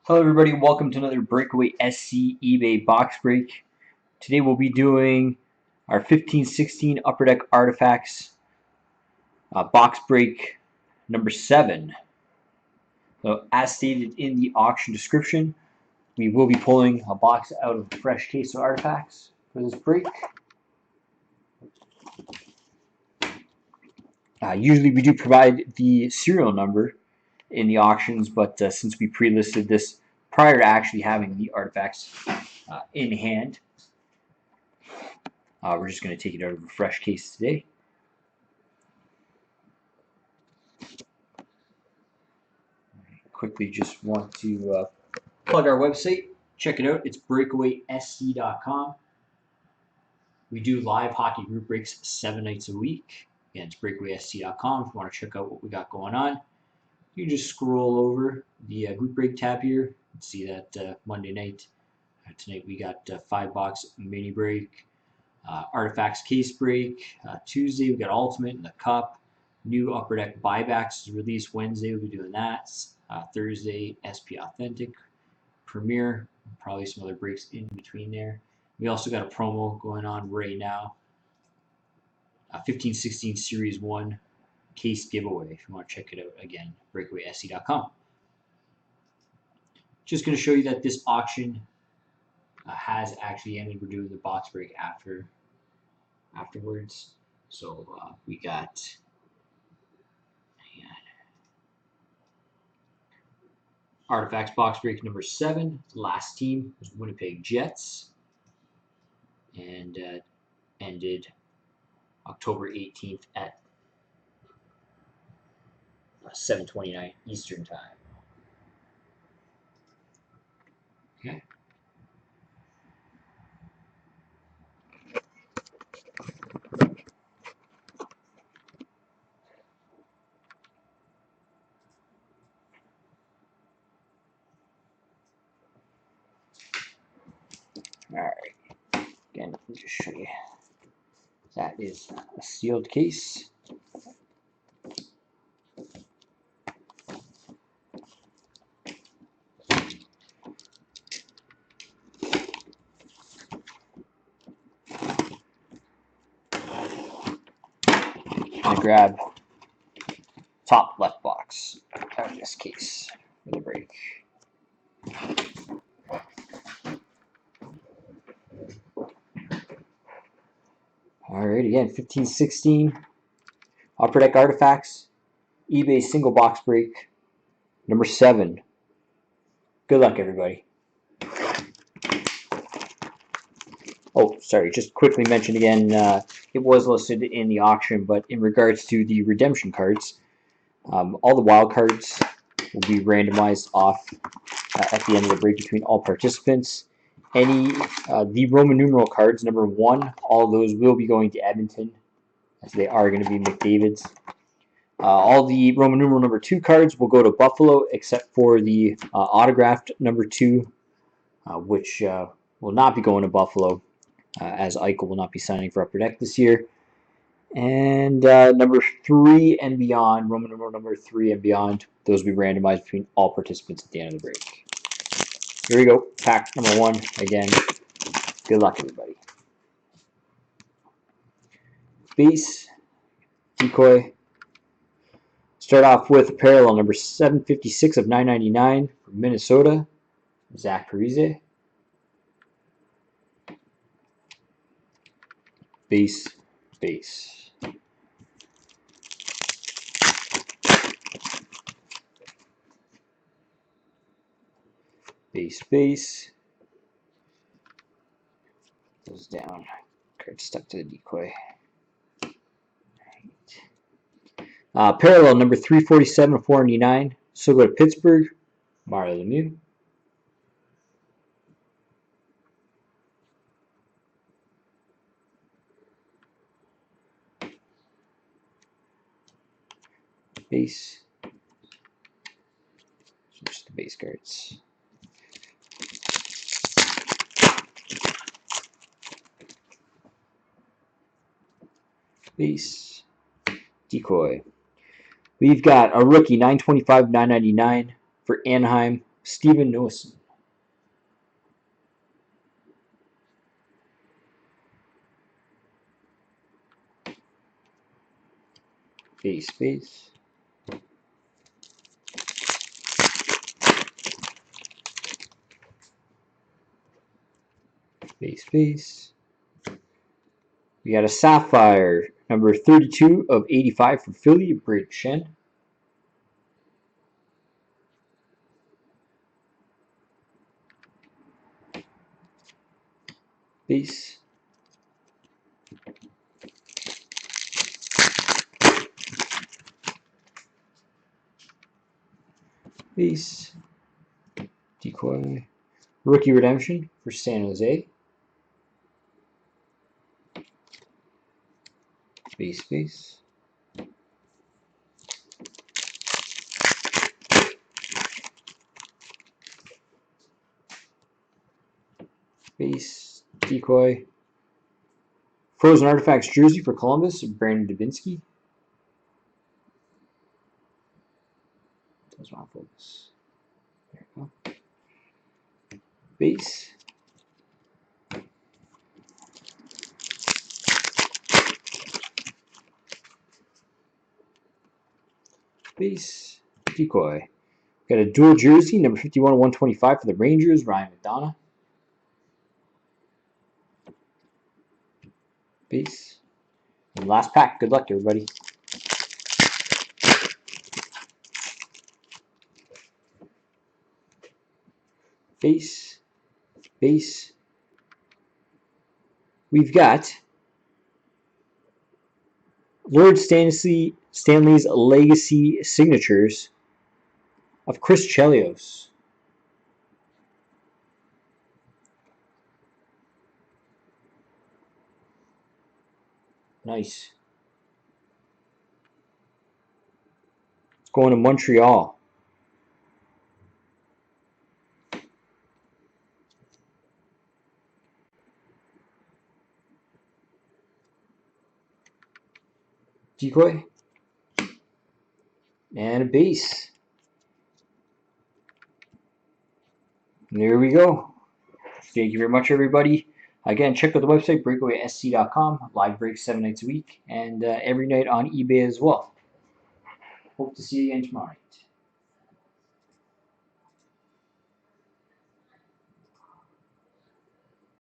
Hello everybody, welcome to another Breakaway SC eBay box break. Today we'll be doing our 15-16 Upper Deck Artifacts box break number 7. So as stated in the auction description, we will be pulling a box out of a fresh case of artifacts for this break. Usually we do provide the serial number in the auctions, but since we pre-listed this prior to actually having the artifacts in hand, we're just going to take it out of a fresh case today. Quickly just want to plug our website. Check it out. It's breakawaysc.com. We do live hockey group breaks 7 nights a week. Again, it's breakawaysc.com if you want to check out what we got going on. You can just scroll over the group break tab here and see that Monday night. Tonight we got 5-box mini break, artifacts case break. Tuesday we got Ultimate in the Cup. New Upper Deck buybacks is released Wednesday. We'll be doing that. Thursday SP Authentic Premiere. Probably some other breaks in between there. We also got a promo going on right now. 15-16 Series 1 case giveaway. If you want to check it out, again, breakawaysc.com. Just going to show you that this auction has actually ended. We're doing the box break afterwards. So we got Artifacts box break number 7. Last team was Winnipeg Jets, and ended October 18th at 7:29 Eastern Time. Okay. All right. Again, let me just show you. That is a sealed case. I'm gonna grab top left box out of this case for the break. Alright, again, 15-16 Upper Deck Artifacts, eBay single box break number 7. Good luck, everybody. Oh, sorry, just quickly mention again, it was listed in the auction, but in regards to the redemption cards, all the wild cards will be randomized off at the end of the break between all participants. The Roman numeral cards, number 1, all of those will be going to Edmonton, as they are going to be McDavid's. All the Roman numeral number 2 cards will go to Buffalo, except for the autographed number 2, which will not be going to Buffalo, as Eichel will not be signing for Upper Deck this year. And number 3 and beyond, Roman numeral number 3 and beyond, those will be randomized between all participants at the end of the break. Here we go, pack number 1. Again, good luck, everybody. Base, decoy. Start off with a parallel number 756 of 999 from Minnesota, Zach Parise. Base, base. Base, base. Goes down. Card stuck to the decoy. Parallel number 347 of 499. So go to Pittsburgh, Mario Lemieux. Base. Just the base cards. Base. Decoy. We've got a rookie 925 999 for Anaheim, Steven Noesen. Base, base. Base, base. We got a Sapphire, number 32 of 85 for Philly, Brayden Schenn. Base. Base. Decoy. Rookie redemption for San Jose. Base, base. Base. Decoy. Frozen Artifacts jersey for Columbus, Brandon Dubinsky. Does not focus. There you go. Base. Base. Decoy. Got a dual jersey, number 51 of 125 for the Rangers, Ryan McDonough. Base. And last pack. Good luck, everybody. Base. Base. We've got Lord Stanley's Legacy Signatures of Chris Chelios. Nice. It's going to Montreal. Decoy. And a base. And there we go. Thank you very much, everybody. Again, check out the website, breakawaysc.com. Live breaks 7 nights a week and every night on eBay as well. Hope to see you again tomorrow night.